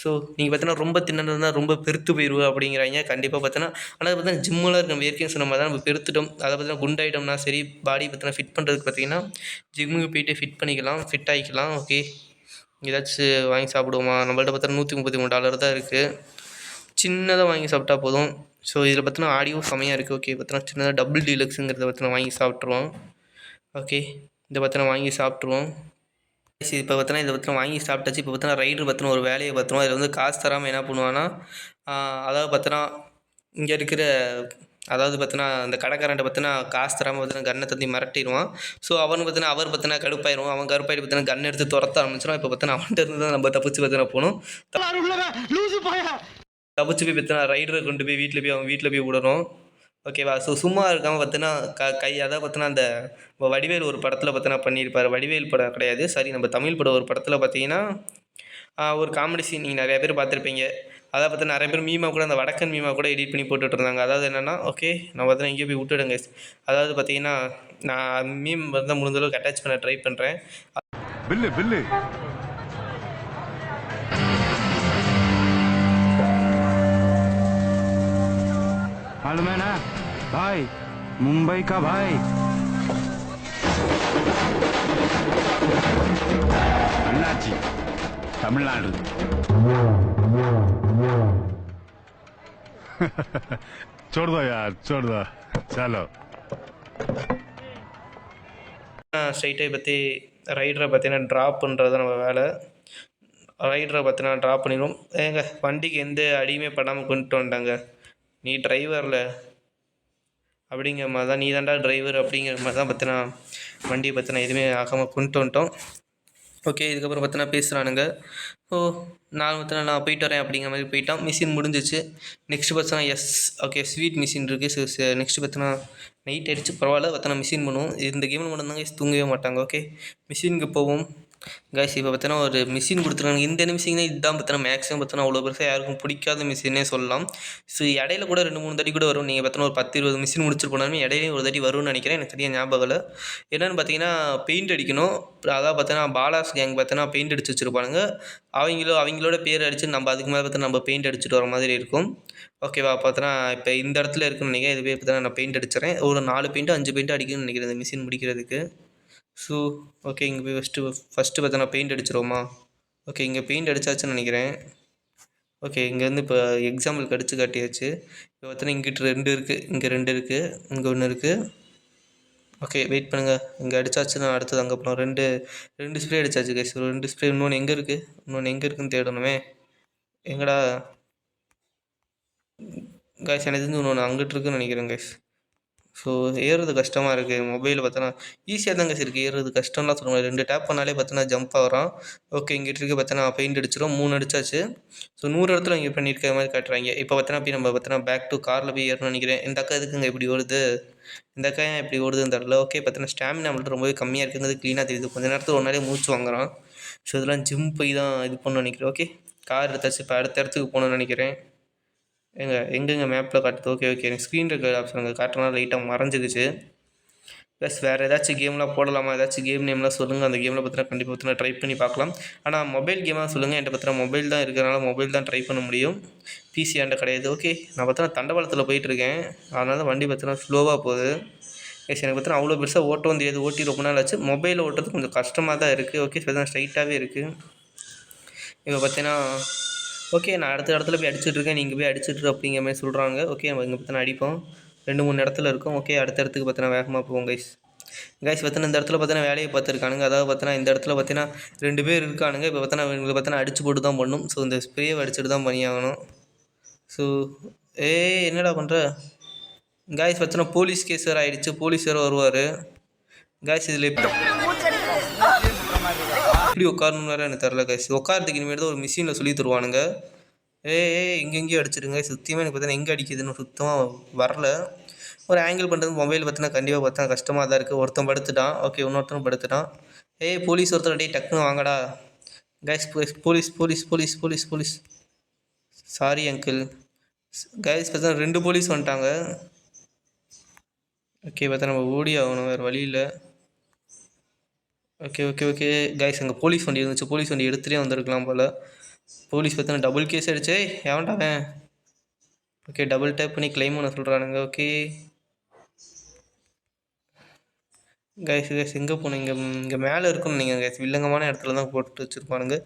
ஸோ நீங்கள் பார்த்தீங்கன்னா ரொம்ப தின்னதுனா ரொம்ப பெருத்து போயிடுவோம் அப்படிங்கிறாங்க. கண்டிப்பாக பார்த்தீங்கன்னா ஆனால் அது பார்த்தீங்கன்னா ஜிம்மில் இருக்க நம்ம ஏற்கனவே சொன்ன மாதிரி தான் நம்ம பெருத்துட்டோம். அதை பார்த்தீங்கன்னா குண்டாயிட்டோம்னா சரி, பாடி பார்த்தீங்கன்னா ஃபிட் பண்ணுறதுக்கு பார்த்தீங்கன்னா ஜிம்முக்கு போயிட்டு ஃபிட் ஆகிக்கலாம். ஓகே, ஏதாச்சும் வாங்கி சாப்பிடுவோமா? நம்மள்ட்ட பார்த்தா $133 தான் இருக்குது. சின்னதாக வாங்கி சாப்பிட்டா போதும். ஸோ இதில் பார்த்தீங்கன்னா ஆடியோ செமையாக இருக்குது. ஓகே, பார்த்தீங்கன்னா சின்னதாக டபுள் டீலக்ஸுங்கிறத பார்த்தீங்கன்னா வாங்கி சாப்பிட்ருவோம். ஓகே, இதை பார்த்தீங்கன்னா வாங்கி சாப்பிட்ருவோம். சரி, இப்போ பார்த்தோன்னா இதை பார்த்தோன்னா வாங்கி சாப்பிட்டாச்சு. இப்போ பார்த்தோன்னா ரைடர் பார்த்தோன்னா ஒரு வேலையை பார்த்தோம். அதில் வந்து காசு தராமல் என்ன பண்ணுவான்னா, அதாவது பார்த்தோன்னா இங்கே இருக்கிற அதாவது பார்த்தோன்னா அந்த கடைக்காரன்ட்ட பார்த்தோன்னா காசு தராமல் பார்த்தோன்னா கன்னை தந்தி மிரட்டிடுவான். ஸோ அவர் பார்த்தோன்னா கடுப்பாயிடுவான். அவன் கடுப்பாயிட்டு பார்த்தோன்னா கன் எடுத்து துரத்த ஆரம்பிச்சிடும். இப்போ பார்த்தோன்னா அவன்கிட்ட இருந்து தான் நம்ம தப்பிச்சு பார்த்தோன்னா போகணும். தப்பிச்சு போய் பார்த்தோன்னா ரைடரை கொண்டு போய் அவங்க வீட்டில் போய் விடணும். ஓகேவா? ஸோ சும்மா இருக்காமல் பார்த்தோன்னா அதாவது பார்த்தோன்னா அந்த வடிவேல் ஒரு படத்தில் பார்த்தோன்னா பண்ணியிருப்பார். வடிவேல் படம் கிடையாது, சரி, நம்ம தமிழ் படம் ஒரு படத்தில் பார்த்தீங்கன்னா ஒரு காமெடி சீன் நீங்கள் நிறையா பேர் பார்த்துருப்பீங்க. அதை பார்த்தா நிறைய பேர் மீமா கூட அந்த வடக்கன் மீமா கூட எடிட் பண்ணி போட்டுட்டு இருந்தாங்க. அதாவது என்னென்னா, ஓகே நான் பார்த்தா இங்கே போய் விட்டுடுங்க. அதாவது பார்த்தீங்கன்னா நான் மீம் வந்து முடிஞ்ச அளவுக்கு அட்டாச் பண்ண ட்ரை பண்ணுறேன். बिल्ले मालूम है ना भाई, मुंबई का भाई अन्नाची तमिलनाडु छोड़ दो यार, छोड़ दो, चलो. ஸ்ட்ரைட்டாக பற்றி ரைடரை பார்த்தீங்கன்னா ட்ராப் பண்ணுறது நம்ம வேலை. ரைடரை பார்த்தீங்கன்னா ட்ராப் பண்ணிடுவோம். ஏங்க வண்டிக்கு எந்த அடியுமே படாமல் கொண்டுட்டு வந்துட்டாங்க. நீ டிரைவரில் அப்படிங்கிற மாதிரி தான், நீ தாண்டா டிரைவர் அப்படிங்கிற மாதிரி தான் பார்த்தீங்கன்னா வண்டியை பார்த்தீங்கன்னா எதுவுமே ஆகாமல் கொண்டு வந்துட்டோம். ஓகே, இதுக்கப்புறம் பார்த்தீங்கன்னா பேசுகிறானுங்க. ஓ நான் போயிட்டு வரேன் அப்படிங்கிற மாதிரி போயிட்டான். மிஷின் முடிஞ்சிச்சு. நெக்ஸ்ட்டு பார்த்தீங்கன்னா ஓகே ஸ்வீட் மிஷின் இருக்குது. நெக்ஸ்ட்டு பார்த்தீங்கன்னா நைட் ஆகிடுச்சு, பரவாயில்ல, பார்த்தீங்கன்னா மிஷின் பண்ணுவோம். இந்த கேமில் மட்டும்தாங்க தூங்கவே மாட்டாங்க. ஓகே, மிஷினுக்கு போவோம். கைஸ் இப்போ பார்த்தீங்கன்னா ஒரு மிஷின் கொடுத்துருக்காங்க. இந்த மிஷின் இதுதான் பார்த்தீங்கன்னா மேக்ஸிமம் பார்த்தீங்கன்னா அவ்வளோ பெருசாக யாருக்கும் பிடிக்காத மிஷினே சொல்லலாம். ஸோ இடையில கூட 2-3 தடி கூட வரும். நீங்கள் பார்த்தீங்கன்னா ஒரு 10-20 மிஷின் முடிச்சுட்டு போனாலுமே இடையிலையும் ஒரு தடி வரும்னு நினைக்கிறேன். எனக்கு சரியாக ஞாபகம் இல்லை. என்னென்னு பார்த்தீங்கன்னா பெயிண்ட் அடிக்கணும். அதாவது பார்த்தீங்கன்னா பாலாஸ் கேங் பார்த்தீங்கன்னா பெயிண்ட் அடிச்சு வச்சுருப்பானுங்க. அவங்களோட பேர் அடித்து நம்ம அதுக்கு மேலே பார்த்தீங்கன்னா நம்ம பெயிண்ட் அடிச்சுட்டு வர மாதிரி இருக்கும். ஓகேவா? பார்த்தோன்னா இப்போ இந்த இடத்துல இருக்குன்னு நினைக்கிறேன். இதுவே பார்த்தீங்கன்னா நான் பெயிண்ட் அடிச்சிடறேன். ஒரு 4 பெயிண்ட்டு 5 பெயிண்ட்டு அடிக்கணும்னு நினைக்கிறேன் இந்த மிஷின் முடிக்கிறதுக்கு. ஸோ ஓகே இங்கே போய் ஃபஸ்ட்டு பார்த்தோன்னா பெயிண்ட் அடிச்சிருவோமா? ஓகே இங்கே பெயிண்ட் அடிச்சாச்சுன்னு நினைக்கிறேன். ஓகே இங்கேருந்து இப்போ எக்ஸாம்பிளுக்கு அடித்து காட்டியாச்சு. இப்போ பார்த்தோன்னா இங்கிட்டு 2 இருக்குது, இங்கே 2 இருக்குது, இங்கே 1 இருக்குது. ஓகே வெயிட் பண்ணுங்கள், இங்கே அடிச்சாச்சுன்னா அடுத்தது அங்கே போகிறோம். ரெண்டு ஸ்ப்ரே அடிச்சாச்சு கைஸ். 2 ஸ்ப்ரே இன்னொன்று எங்கே இருக்குது, இன்னொன்று எங்கே இருக்குதுன்னு தேடணுமே. எங்கடா கைஸ், எனக்கு தெரிஞ்சு இன்னொன்று அங்கிட்டு இருக்குன்னு நினைக்கிறேன் கைஸ். ஸோ ஏறுறது கஷ்டமாக இருக்குது. மொபைலில் பார்த்தோன்னா ஈஸியாக தான் கைஸ் இருக்குது, ஏறுறது கஷ்டம்லாம் சொல்லுவாங்க. 2 டேப் பண்ணாலே பார்த்தோன்னா ஜம்ப் ஆகிறான். ஓகே இங்கிட்டு இருக்க பார்த்தோன்னா பெயிண்ட் அடிச்சிடும். 3 அடிச்சாச்சு. ஸோ 100 இடத்துல இங்கே பண்ணியிருக்கிற மாதிரி காட்டுறாங்க. இப்போ பார்த்தோன்னா போய் நம்ம பார்த்தோன்னா பேக் டு காரில் போய் ஏறணும்னு நினைக்கிறேன். இந்த அக்கா எதுக்குங்க இப்படி ஓடுது, இந்த அக்கா ஏன் இப்படி ஓடுதுன்னு தெரியல. ஓகே பார்த்தோன்னா ஸ்டாமினா நம்மள்ட்ட ரொம்பவே கம்மியாக இருக்குங்கிறது க்ளீனாக தெரியுது. கொஞ்சம் நேரத்தில் ஒரு நாளே மூச்சு வாங்குறான். ஸோ இதெல்லாம் ஜிம் போய் தான் இது பண்ணணும்னு நினைக்கிறேன். ஓகே கார் எடுத்தாச்சு, இப்போ அடுத்த இடத்துக்கு போகணுன்னு நினைக்கிறேன். எங்கெங்க மேப்பில் காட்டுது. ஓகே எனக்கு ஸ்க்ரீன் ரெக்கார்ட் ஆப்ஷன் அங்கே காட்டுறதுனால லைட்டாக மறைஞ்சிக்கிச்சு. ப்ளஸ் வேறு ஏதாச்சும் கேம்லாம் போடலாமா, ஏதாச்சும் கேம் நேம்லாம் சொல்லுங்கள். அந்த கேமில் பார்த்தீங்கன்னா கண்டிப்பாக பார்த்தீங்கன்னா ட்ரை பண்ணி பார்க்கலாம். ஆனால் மொபைல் கேமாக சொல்லுங்கள். என்கிட்ட பார்த்தீங்கன்னா மொபைல் தான் இருக்கிறனால மொபைல் தான் ட்ரை பண்ண முடியும், பிசி என்கிட்ட கிடையாது. ஓகே நான் பார்த்தீங்கன்னா தண்டவாளத்தில் போயிட்டுருக்கேன், அதனால வண்டி பார்த்தீங்கன்னா ஸ்லோவாக போகுது. எனக்கு பார்த்தீங்கன்னா அவ்வளோ பெருசாக ஓட்டவும் தெரியாது, ஓட்டி ரொம்ப நாள் ஆச்சு. மொபைலில் ஓட்டுறது கொஞ்சம் கஷ்டமாக தான் இருக்குது. ஓகே பார்த்தீங்கன்னா ஸ்ட்ரைட்டாகவே இருக்குது. இப்போ பார்த்தீங்கன்னா ஓகே நான் அடுத்த இடத்துல போய் அடிச்சுட்ருக்கேன், நீங்கள் போய் அடிச்சுட்ரு அப்படிங்கிற மாதிரி சொல்கிறாங்க. ஓகே நம்ம இங்கே பார்த்தீங்கன்னா அடிப்போம். 2-3 இடத்துல இருக்கும். ஓகே அடுத்த இடத்துக்கு பார்த்தீங்கன்னா வேகமாக போவோம் கைஸ். பார்த்தீங்கன்னா இந்த இடத்துல பார்த்தீங்கன்னா வேலையை பார்த்துருக்கானுங்க. அதாவது பார்த்தீங்கன்னா இந்த இடத்துல பார்த்தீங்கன்னா 2 பேர் இருக்கானுங்க. இப்போ பார்த்தீங்கன்னா இவங்களுக்கு பார்த்தீங்கன்னா அடிச்சு போட்டு தான் பண்ணணும். ஸோ இந்த ஸ்ப்ரேவை அடிச்சுட்டு தான் பண்ணியாகணும். ஸோ என்னடா பண்ணுற கைஸ், பார்த்தீங்கன்னா போலீஸ் கேஸ் வேறு ஆகிடுச்சு. போலீஸ் வேறு வருவார் கைஸ். இதில் எப்படி உட்காரணும் வேறு எனக்கு தெரில கைஸ். உட்காரத்துக்கு இனிமேல் தான் ஒரு மிஷினில் சொல்லி தருவானுங்க. எங்கெங்கேயும் அடிச்சிடுங்க. சுத்தமாக எனக்கு பார்த்தீங்கன்னா எங்கே அடிக்குதுன்னு சுத்தமாக வரல. ஒரு ஆங்கிள் பண்ணுறது மொபைல் பார்த்தீங்கன்னா கண்டிப்பாக பார்த்தா கஷ்டமாக தான் இருக்குது. ஒருத்தன் படுத்துட்டான். ஓகே இன்னொருத்தனும் படுத்துட்டான். போலீஸ் ஒருத்தர் டே டக்குன்னு வாங்கடா guys. Police police police police police sorry uncle. Guys பார்த்தா 2 போலீஸ் வந்துட்டாங்க. ஓகே பார்த்தா நம்ம ஓடி ஆகணும், வேறு வழி இல்லை. ஓகே கைஸ் அங்கே போலீஸ் வண்டி இருந்துச்சு. போலீஸ் வண்டி எடுத்துகிட்டே வந்திருக்கலாம் போல். போலீஸ் பார்த்தா டபுள் கேஸ் அடிச்சே எவன்டாவேன். ஓகே டபுள் டேப் பண்ணி கிளைம் பண்ண சொல்கிறானுங்க. ஓகே கைஸ் எங்கே போகணும், இங்கே மேலே இருக்குன்னு நீங்கள் கைஸ். வில்லங்கமான இடத்துல தான் போட்டு வச்சுருப்பானுங்க.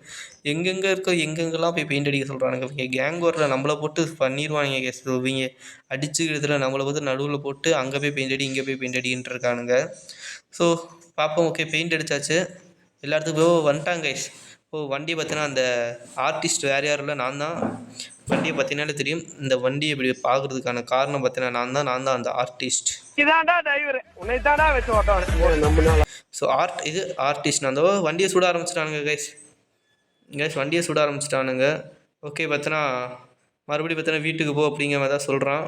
எங்கெங்கே இருக்கோ எங்கெங்கெல்லாம் போய் பெயிண்ட் அடிக்க சொல்கிறானுங்க. இங்கே கேங் வரல நம்மளை போட்டு பண்ணிடுவானுங்க கைஸ். இவங்க அடிச்சுக்கிறதுல நம்மளை வந்து நடுவில் போட்டு அங்கே போய் பெயிண்ட் அடி இங்கே போய் பெயிண்ட் அடின்ட்டு இருக்கானுங்க. ஸோ பார்ப்போம். ஓகே பெயிண்ட் அடித்தாச்சு, எல்லா இடத்துக்கும் வந்துட்டாங்க கைஸ். வண்டி பார்த்தீங்கன்னா அந்த ஆர்டிஸ்ட் வேறு யாரும் இல்லை, நான் தான். வண்டியை பார்த்தீங்கன்னாலே தெரியும். இந்த வண்டியை இப்படி பார்க்குறதுக்கான காரணம் பார்த்தீங்கன்னா நான் தான் அந்த ஆர்டிஸ்ட். ஸோ இது ஆர்டிஸ்ட். நான் அந்த வண்டியை சுட ஆரம்பிச்சிட்டானுங்க கைஸ். வண்டியை சுட ஆரம்பிச்சிட்டானுங்க. ஓகே பார்த்தோன்னா மறுபடியும் பார்த்தோன்னா வீட்டுக்கு போ அப்படிங்கிற மாதிரி தான் சொல்கிறான்.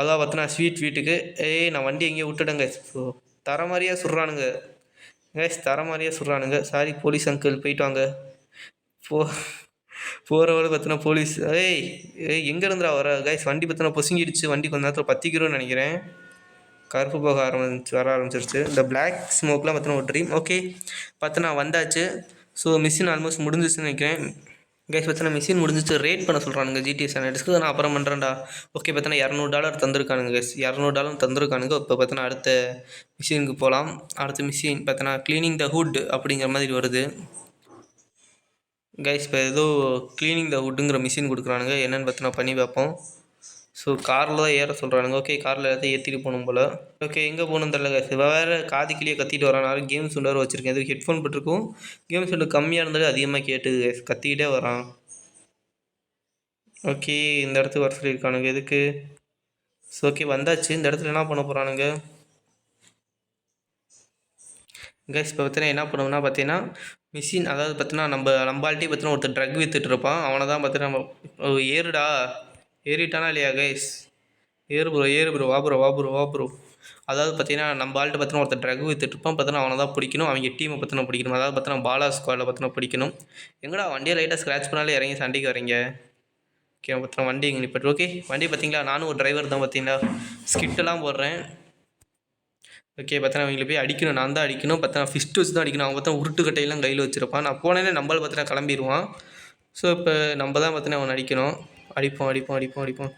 அதான் பார்த்தோன்னா ஸ்வீட் வீட்டுக்கு. நான் வண்டி எங்கேயோ விட்டுட்டேங்க. ஸோ தர மாதிரியே சுடுறானுங்க தர மாதிரியே சுடுறானுங்க. சாரி போலீஸ் அங்கிள், போயிட்டு வாங்க. போகிறவரை பார்த்தோன்னா போலீஸ் எங்கே இருந்துடா வர கைஸ். வண்டி பார்த்தோன்னா பொசுங்கிடுச்சு. வண்டி கொஞ்ச நேரத்தில் பற்றிக்கிறோன்னு நினைக்கிறேன். கருப்பு போக வர ஆரம்பிச்சிருச்சு. இந்த பிளாக் ஸ்மோக்லாம் பார்த்தோன்னா ஒரு ட்ரீம். ஓகே பார்த்தோன்னா வந்தாச்சு. ஸோ மிஷின் ஆல்மோஸ்ட் முடிஞ்சிச்சுன்னு நினைக்கிறேன் கைஸ். பார்த்தோன்னா மிஷின் முடிஞ்சிச்சு. ரேட் பண்ண சொல்கிறானுங்க GTA San Andreasக்கு. நான் அப்புறம் பண்ணுறேன்டா. ஓகே பார்த்தோன்னா $200 தந்திருக்கானுங்க கைஸ். $200 தந்திருக்கானுங்க. இப்போ பார்த்தோன்னா அடுத்த மிஷினுக்கு போகலாம். அடுத்த மிஷின் பார்த்தோன்னா க்ளீனிங் த ஹுட் அப்படிங்கிற மாதிரி வருது கைஸ். இப்போ ஏதோ க்ளீனிங் த ஹுட்டுங்கிற மிஷின் கொடுக்குறானுங்க. என்னென்னு பார்த்தோன்னா பண்ணி பார்ப்போம். ஸோ காரில் தான் ஏற சொல்கிறானுங்க. ஓகே காரில் எல்லாத்தையும் ஏற்றிட்டு போகணும் போல். ஓகே எங்கே போகணுன்னு தெரியல கைஸ். வேறு காதுக்கிலேயே கத்திட்டு வரான். கேம் சவுண்ட் வேறு வச்சுருக்கேன். எதுவும் ஹெட்ஃபோன் போட்டிருக்கும். கேம் சவுண்டு கம்மியாக இருந்தாலே அதிகமாக கேட்டு கத்திக்கிட்டே வரான். ஓகே இந்த இடத்துக்கு வர சொல்லியிருக்கானுங்க. எதுக்கு? ஸோ ஓகே வந்தாச்சு. இந்த இடத்துல என்ன பண்ண போகிறானுங்க கைஸ்? இப்போ பார்த்தீங்கன்னா என்ன பண்ணுவோம்னா பார்த்தீங்கன்னா மிஷின், அதாவது பார்த்தீங்கன்னா நம்மள்ட்டே பார்த்தீங்கன்னா ஒருத்தர் ட்ரக் விற்றுட்டு இருப்பான். அவனை தான் பார்த்தீங்கன்னா நம்ம ஏறுடா ஏறிட்டானா இல்லையா கைஸ்? ஏறு ப்ரோ வா ப்ரோ. அதாவது பார்த்தீங்கன்னா நம்ம ஆள்கிட்ட பார்த்தீங்கன்னா ஒருத்தர் ட்ரக் விற்றுட்டு இருப்பான். பார்த்தீங்கன்னா அவனை தான் பிடிக்கணும். அவங்க டீமை பார்த்தீங்கன்னா பிடிக்கணும். அதாவது பார்த்தீங்கன்னா பாலா ஸ்குவாடில் பார்த்தீங்கன்னா பிடிக்கணும். எங்கடா வண்டியை லைட்டாக ஸ்க்ராட்ச் பண்ணாலே இறங்கி சண்டைக்கு வரீங்க. ஓகே பார்த்தீங்கன்னா வண்டி இங்கே நிப்பட்டு. ஓகே வண்டி பார்த்தீங்களா, நானும் ஒரு டிரைவர் தான். பார்த்தீங்கன்னா ஸ்கிட்டெல்லாம் போடுறேன். ஓகே பார்த்தீங்கன்னா அவங்களை போய் அடிக்கணும். நான் தான் அடிக்கணும். பார்த்தீங்கன்னா ஃபிஸ்ட் வச்சு தான் அடிக்கணும். அவங்க பார்த்தா உருட்டு கட்டையெல்லாம் கையில் வச்சுருப்பான். நான் போனேன்னே நம்மளால் பார்த்தீங்கன்னா கிளம்பிடுவான். ஸோ இப்போ நம்ம தான் பார்த்தீங்கன்னா அவன் அடிக்கணும். அடிப்போம்.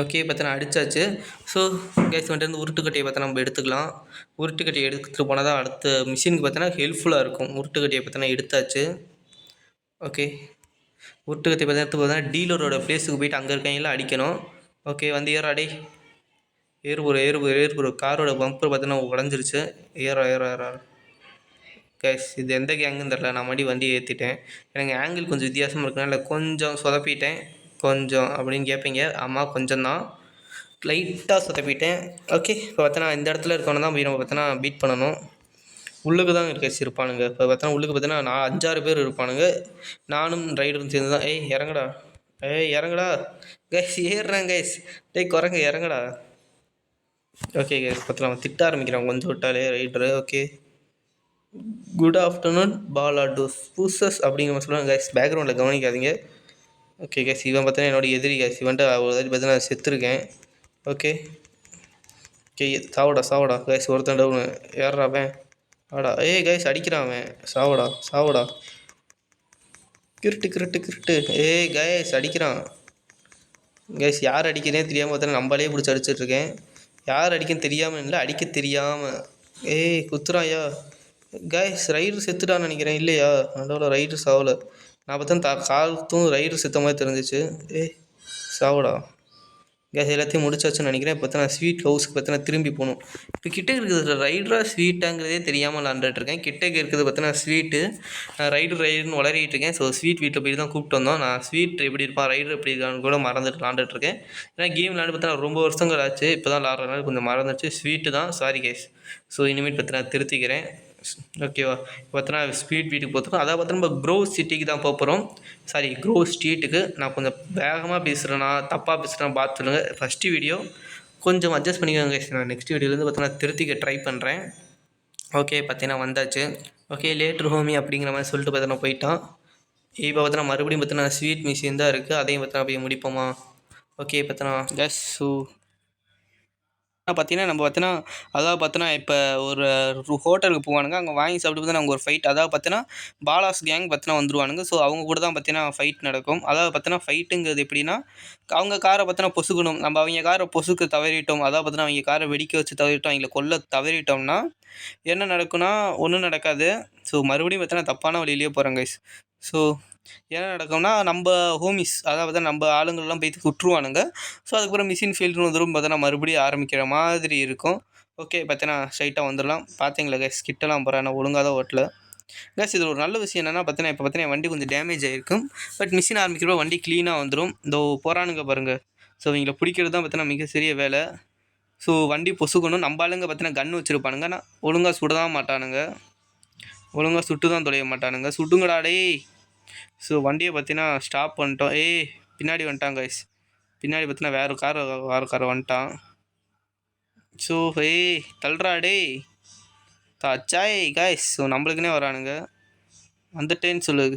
ஓகே பார்த்தா அடித்தாச்சு. ஸோ கேஸ் வந்துட்டு உருட்டுக்கட்டையை பார்த்தா நம்ம எடுத்துக்கலாம். உருட்டுக்கட்டையை எடுத்துகிட்டு போனால் தான் அடுத்த மிஷினுக்கு பார்த்தோன்னா ஹெல்ப்ஃபுல்லாக இருக்கும். உருட்டுக்கட்டையை பார்த்தோன்னா எடுத்தாச்சு. ஓகே, உருட்டுக்கட்டையை பார்த்தா எடுத்து பார்த்தா டீலரோட பிளேஸுக்கு போயிட்டு அங்கே இருக்கையெல்லாம் அடிக்கணும். ஓகே, வந்து ஏறாடே, ஏறு ப்ரோ. காரோட பம்பர் பார்த்தோன்னா உடஞ்சிருச்சு. ஏறா. கேஸ் இது எந்த கேங்குன்னு தெரில. நான் வண்டி ஏற்றிட்டேன். எனக்கு ஆங்கிள் கொஞ்சம் வித்தியாசமாக இருக்கனால கொஞ்சம் சொதப்பிட்டேன். கொஞ்சம் அப்படின்னு கேட்பீங்க. ஆமாம், கொஞ்சம் தான், லைட்டாக சொதப்பிட்டேன். ஓகே, இப்போ பார்த்தோன்னா இந்த இடத்துல இருக்கவன தான் போய் நம்ம பார்த்தோன்னா பீட் பண்ணணும். உள்ளுக்கு தான் கேஸ் இருப்பானுங்க. இப்போ பார்த்தோன்னா உள்ளுக்கு பார்த்தோன்னா 5-6 பேர் இருப்பானுங்க. நானும் ரைடரும் சேர்ந்து தான். இறங்கடா கேஸ். ஏறுறேன் கேஸ். குரங்க இறங்கடா. ஓகே கேஸ், பார்த்தலாம் திட்ட ஆரம்பிக்கிறான் கொஞ்சம் விட்டாலே ரைடரு. ஓகே, குட் ஆஃப்டர்நூன் பாலாடோஸ் பூசஸ் அப்படிங்கிற மாதிரி சொல்லுவாங்க கேஸ். பேக்ரவுண்டில் கவனிக்காதீங்க. ஓகே கேஸ், இவன் பார்த்தீங்கன்னா என்னோட எதிரி கேஸ். இவன்ட்டு பார்த்தீங்கன்னா நான் செத்துருக்கேன். ஓகே சாவடா கேஸ். ஒருத்தன் டவுனு. ஏறாவன் ஆடா. கேஸ் அடிக்கிறான் அவன். சாவடா. கிருட்டு. கேஸ் அடிக்கிறான் கேஸ். யார் அடிக்கிறேன்னு தெரியாமல் பார்த்தா நம்மளே பிடிச்சி அடிச்சிட்ருக்கேன். யார் அடிக்கன்னு தெரியாமல் இல்லை, அடிக்க தெரியாமல். குத்துறாயா கேஸ். ரைடர் செத்துட்டான்னு நினைக்கிறேன். இல்லையா, நடுவில் ரைடர் சாவலை. நான் பார்த்தா காலத்தும் ரைடர் செத்த மாதிரி தெரிஞ்சிச்சு. சாவடா கேஸ். எல்லாத்தையும் முடிச்சாச்சுன்னு நினைக்கிறேன். இப்போ நான் ஸ்வீட் ஹவுஸுக்கு பார்த்தா திரும்பி போகணும். இப்போ கிட்டே இருக்குது ரைடராக ஸ்வீட்டாங்கிறதே தெரியாமல் விளாண்டுருக்கேன். கிட்டே இருக்கிறது பார்த்தா ஸ்வீட்டு. நான் ரைடர்னு வளரிட்டு இருக்கேன். ஸோ ஸ்வீட் வீட்டில் போய் தான் கூப்பிட்டு வந்தோம். நான் ஸ்வீட் எப்படி இருப்பான், ரைடர் எப்படி இருக்கான்னு கூட மறந்துட்டு விளாண்டுட்ருக்கேன். ஏன்னா கேம் விளாண்டு பார்த்தா ரொம்ப வருஷங்கள் ஆச்சு. இப்போ தான் விளாட்றதுனால கொஞ்சம் மறந்துச்சு. ஸ்வீட்டு தான், சாரி கேஸ். ஸோ இனிமேல் பார்த்தா நான் திருத்திக்கிறேன். ஓகேவா, இப்போ பார்த்தோன்னா ஸ்பீட் வீட்டுக்கு போகிறோம். அதை பார்த்தா நம்ம க்ரோ சிட்டிக்கு தான் போகிறோம். சாரி, க்ரோ ஸ்ட்ரீட்டுக்கு. நான் கொஞ்சம் வேகமாக பேசுகிறேன்னா தப்பாக பேசுகிறேன்னா பார்த்து சொல்லுங்கள். ஃபஸ்ட்டு வீடியோ கொஞ்சம் அட்ஜஸ்ட் பண்ணிக்கோங்க. நான் நெக்ஸ்ட் வீடியோலேருந்து பார்த்தோன்னா திருத்திக்க ட்ரை பண்ணுறேன். ஓகே, பார்த்தீங்கன்னா வந்தாச்சு. ஓகே, லேட்ரு ஹோமி அப்படிங்கிற மாதிரி சொல்லிட்டு பார்த்தோன்னா போயிட்டான். இப்போ பார்த்தோன்னா மறுபடியும் பார்த்தோன்னா ஸ்வீட் மிஷின் தான் இருக்குது. அதையும் பார்த்தோன்னா போய் முடிப்போமா. ஓகே, பார்த்தோன்னா கேஸ். ஸோ பார்த்தீங்கன்னா நம்ம பார்த்தோன்னா அதாவது பார்த்தோன்னா இப்போ ஒரு ஹோட்டலுக்கு போவானுங்க. அங்கே வாங்கி சாப்பிட்டு பார்த்தோன்னா அங்கே ஒரு ஃபைட். அதாவது பார்த்தோன்னா பாலாஸ் கேங் பார்த்தோன்னா வந்துருவானுங்க. ஸோ அவங்க கூட தான் பார்த்தீங்கன்னா ஃபைட் நடக்கும். அதாவது பார்த்தோன்னா ஃபைட்டுங்கிறது எப்படின்னா, அவங்க காரை பார்த்தோன்னா பொசுக்கணும். நம்ம அவங்க காரை பொசுக்க தவறிட்டோம், அதாவது பார்த்தோன்னா அவங்க காரை வெடிக்க வச்சு தவறிட்டோம், அவங்கள கொல்ல தவறிட்டோம்னா என்ன நடக்கும்னா ஒன்றும் நடக்காது. ஸோ மறுபடியும் பார்த்தோன்னா தப்பான வழியிலேயே போகிறாங்க கைஸ். ஸோ என்ன நடக்கும்னா நம்ம ஹோமிஸ், அதாவது நம்ம ஆளுங்களெல்லாம் போய் சுற்றுவானுங்க. ஸோ அதுக்கப்புறம் மிஷின் ஃபீல்டுன்னு வந்துடும். பார்த்தோன்னா மறுபடியும் ஆரம்பிக்கிற மாதிரி இருக்கும். ஓகே, பார்த்தோன்னா ஸ்ட்ரைட்டாக வந்துடலாம். பார்த்தீங்களா கேஸ், கிட்டலாம் போகிறேன். நான் ஒழுங்காக தான் ஓட்டல கேஸ். இதில் ஒரு நல்ல விஷயம் என்னென்னா பார்த்தீங்கன்னா, இப்போ பார்த்தீங்கன்னா வண்டி கொஞ்சம் டேமேஜ் ஆகிருக்கும். பட் மிஷின் ஆரம்பிக்கிறப்ப வண்டி க்ளீனாக வந்துடும். இதோ போகிறானுங்க பாருங்கள். ஸோ இவங்களை பிடிக்கிறது தான் பார்த்தீங்கன்னா மிக சிறிய வேலை. ஸோ வண்டி பொசுக்கணும். நம்ம ஆளுங்க பார்த்தீங்கன்னா கன்று வச்சுருப்பானுங்க. ஆனால் ஒழுங்காக சுட தான் மாட்டானுங்க, ஒழுங்காக சுட்டு தான் தொலைய மாட்டானுங்க. சுட்டுங்கடாடே. ஸோ வண்டியை பார்த்தீங்கன்னா ஸ்டாப் பண்ணிட்டோம். பின்னாடி வந்துட்டான் கைஸ். பின்னாடி பார்த்தீங்கன்னா வேறு கார் வந்துட்டான். ஸோ தள்ளுறாடே தாச்சாய் கைஸ். ஸோ நம்மளுக்குன்னே வரானுங்க. வந்துட்டேன்னு சொல்லு.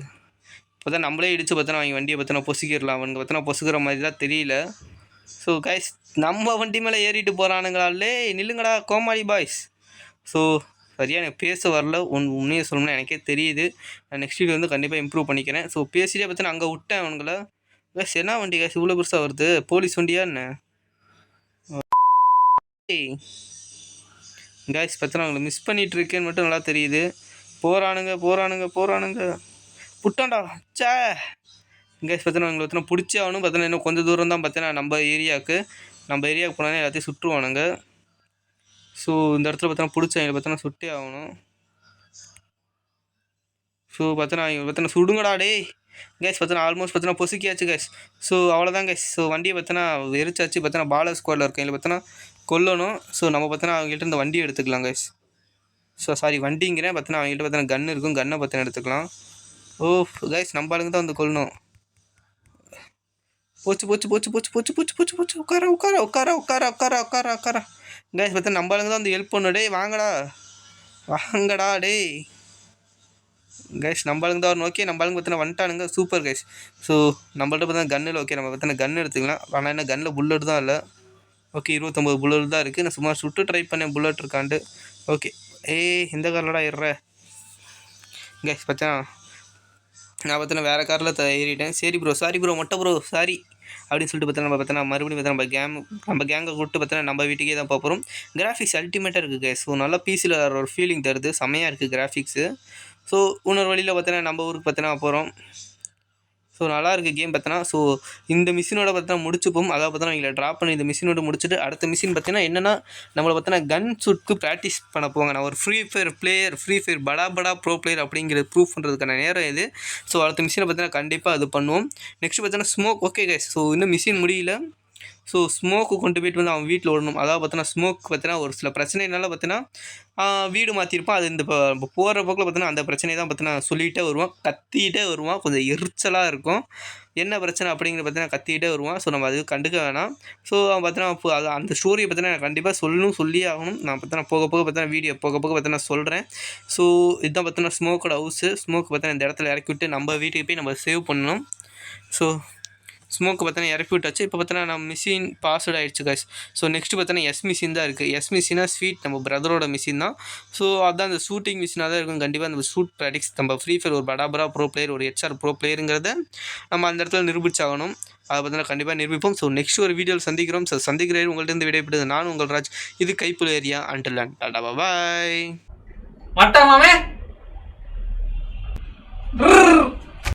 இப்போ தான் நம்மளே இடித்து பார்த்தோன்னா அவங்க வண்டியை பார்த்தோன்னா பொசுக்கிடலாம். அவனுக்கு பார்த்தோன்னா பொசுக்கிற மாதிரி தான் தெரியல. ஸோ கைஸ், நம்ம வண்டி மேலே ஏறிட்டு போகிறானுங்களாலே. நில்லுங்கடா கோமாளி பாய்ஸ். ஸோ சரியாக எனக்கு பேச வரல. உண்மையை சொல்லணும்னா எனக்கே தெரியுது. நான் நெக்ஸ்ட் வீடியோ வந்து கண்டிப்பாக இம்ப்ரூவ் பண்ணிக்கிறேன். ஸோ பேசிட்டே பார்த்தீங்கன்னா அங்கே விட்டேன் அவனுங்கள. கேஸ் என்ன வண்டி கேஸ் இவ்வளோ பெருசாக வருது? போலீஸ் வண்டியா என்ன கேஸ்? பார்த்தீங்கன்னா அவங்களை மிஸ் பண்ணிகிட்ருக்கேன்னு மட்டும் நல்லா தெரியுது. போகிறானுங்க புட்டான்டா சே கேஸ். பார்த்தீங்கன்னா அவங்களை பார்த்தீங்கன்னா பிடிச்சி ஆகணும். பார்த்தீங்கன்னா இன்னும் கொஞ்சம் தூரம் தான் பார்த்தீங்கன்னா நம்ம ஏரியாவுக்கு போனாலே எல்லாத்தையும் சுற்றுவானுங்க. ஸோ இந்த இடத்துல பார்த்தோன்னா பிடிச்ச அவங்களை பார்த்தோன்னா சுட்டே ஆகணும். ஸோ பார்த்தோன்னா அவங்க பார்த்தோன்னா சுடுங்கடாடே கேஸ். பார்த்தோன்னா ஆல்மோஸ்ட் பார்த்தோன்னா பொசுக்கியாச்சு கேஸ். ஸோ அவ்வளோதான் கேஸ். ஸோ வண்டியை பார்த்தோன்னா எரிச்சாச்சு. பார்த்தோன்னா பாலர் ஸ்குவாடில் இருக்கேன் இல்லை பார்த்தோன்னா கொல்லணும். ஸோ நம்ம பார்த்தோன்னா அவங்கள்ட்ட இந்த வண்டியை எடுத்துக்கலாம் கேஸ். So sorry வண்டிங்கிறேன். பார்த்தோன்னா அவங்கள்ட்ட பார்த்தோன்னா கன்று இருக்கும். கன்னை பார்த்தோன்னா எடுத்துக்கலாம். கேஸ் நம்ம ஆளுங்க தான் வந்து கொல்லணும். போச்சு. உட்கார கேஸ். பார்த்தா நம்ம ஆளுங்க தான் வந்து ஹெல்ப் பண்ணணும். டே வாங்கடா டே கேஸ். நம்ம ஆளுங்க தான் வரணும். ஓகே, நம்ம ஆளுங்க பார்த்தீங்கன்னா வந்துட்டானுங்க. Super gas. ஸோ நம்மள்ட்ட பார்த்தா கன்னில் ஓகே நம்ம பார்த்தா கன்று எடுத்துக்கலாம். ஆனால் என்ன கன்னில் புல்லட் தான் இல்லை. ஓகே, 29 புல்லட் தான் இருக்குது. நான் சும்மா சுட்டு ட்ரை பண்ணேன் புல்லட் இருக்காண்டு. ஓகே, இந்த கார்லடா ஏறுற கேஸ். பார்த்தா நான் பார்த்தீங்கன்னா வேறு காரில் ஏறிட்டேன். சரி ப்ரோ, சாரி ப்ரோ, மொட்டை ப்ரோ, சாரி. அப்படின்னு சொல்லிட்டு பார்த்தீங்கன்னா மறுபடியும் நம்ம கேங்கை கூப்பிட்டு பார்த்தீங்கன்னா நம்ம வீட்டுக்கே தான் போகிறோம். கிராஃபிக்ஸ் அல்டிமேட்டாக இருக்குது கைஸ். ஸோ நல்லா பிசியில் ஒரு ஃபீலிங் தருது, செம்மையாக இருக்குது கிராஃபிக்ஸு. ஸோ இன்னொரு வழியில் பார்த்தீங்கன்னா நம்ம ஊருக்கு பார்த்தீங்கன்னா போகிறோம். ஸோ நல்லா இருக்குது கேம் பார்த்தீங்கன்னா. ஸோ இந்த மிஷினோட பார்த்தீங்கன்னா முடிச்சுப்போம். அதாவது பார்த்தீங்கன்னா இங்கே ட்ராப் பண்ணி இந்த மிஷினோட முடிச்சுட்டு அடுத்த மிஷின் பார்த்தீங்கன்னா என்னென்னா நம்மளை பார்த்தீங்கன்னா கன் ஷூட்க்கு ப்ராக்டிஸ் பண்ண போவாங்க. நான் ஒரு ஃப்ரீ ஃபயர் படா ப்ரோ பிளேயர் அப்படிங்கிற ப்ரூஃப் பண்ணுறதுக்கான நேரம் இது. ஸோ அடுத்த மிஷினை பார்த்தீங்கன்னா கண்டிப்பாக அது பண்ணுவோம். நெக்ஸ்ட் பார்த்தீங்கன்னா ஸ்மோக். ஓகே கைஸ், ஸோ இன்னும் மிஷின் முடியல. ஸோ ஸ்மோக்கு கொண்டு போய்ட்டு வந்து அவன் வீட்டில் விடணும். அதாவது பார்த்தீங்கன்னா ஸ்மோக் பார்த்தீங்கன்னா ஒரு சில பிரச்சனைனால பார்த்தீங்கன்னா வீடு மாற்றிருப்பான். அது இந்த போகிற போக்கில் பார்த்தீங்கன்னா அந்த பிரச்சனையை தான் பார்த்தீங்கன்னா சொல்லிகிட்டே வருவான், கத்திக்கிட்டே வருவான். கொஞ்சம் எரிச்சலாக இருக்கும். என்ன பிரச்சனை அப்படிங்கிற பார்த்தீங்கன்னா கத்திக்கிட்டே வருவான். ஸோ நம்ம அது கண்டுக்க வேணாம். ஸோ அவன் பார்த்தீங்கன்னா அது அந்த ஸ்டோரியை பார்த்தீங்கன்னா நான் கண்டிப்பாக சொல்லியே ஆகணும். நான் பார்த்தீங்கன்னா போக பார்த்தீங்கன்னா வீடியோ பார்த்தீங்கன்னா சொல்கிறேன். ஸோ இதுதான் பார்த்தீங்கன்னா ஸ்மோக்கோட ஹவுஸு. ஸ்மோக் பார்த்தீங்கன்னா இந்த இடத்துல இறக்கி விட்டு நம்ம வீட்டுக்கு போய் நம்ம சேவ் பண்ணணும். ஸோ ஸ்மோக்கு பார்த்தீங்கன்னா இறக்கி விட்டாச்சு. இப்போ பார்த்தீங்கன்னா நம்ம மிஷின் பாஸ்வேர்ட் ஆகிடுச்சு கைஸ். ஸோ நெக்ஸ்ட்டு பார்த்தீங்கன்னா எஸ் மிஷின் தான் இருக்குது. எஸ் மிஷினா ஸ்வீட் நம்ம பிரதரோட மிஷின் தான். ஸோ அதுதான் அந்த ஷூட்டிங் மிஷினாக தான் இருக்கும். கண்டிப்பாக அந்த ஷூட் ப்ராக்டிக்ஸ் நம்ம ஃப்ரீ ஃபயர் ஒரு படா ப்ரோ பிளேயர், ஒரு HR ப்ரோ பிளேயருங்கிறத நம்ம அந்த இடத்துல நிரூபிச்சாகணும். அதை பார்த்தீங்கன்னா கண்டிப்பாக நிரூபிப்போம். ஸோ நெக்ஸ்ட் ஒரு வீடியோவில் சந்திக்கிறோம். ஸோ சந்திக்கிற உங்கள்கிட்ட விடைபெற்றது நான் உங்கள் ராஜ். இது கைப்புல் ஏரியா. அன்டில் டாடா பாய். மாட்டாமாமே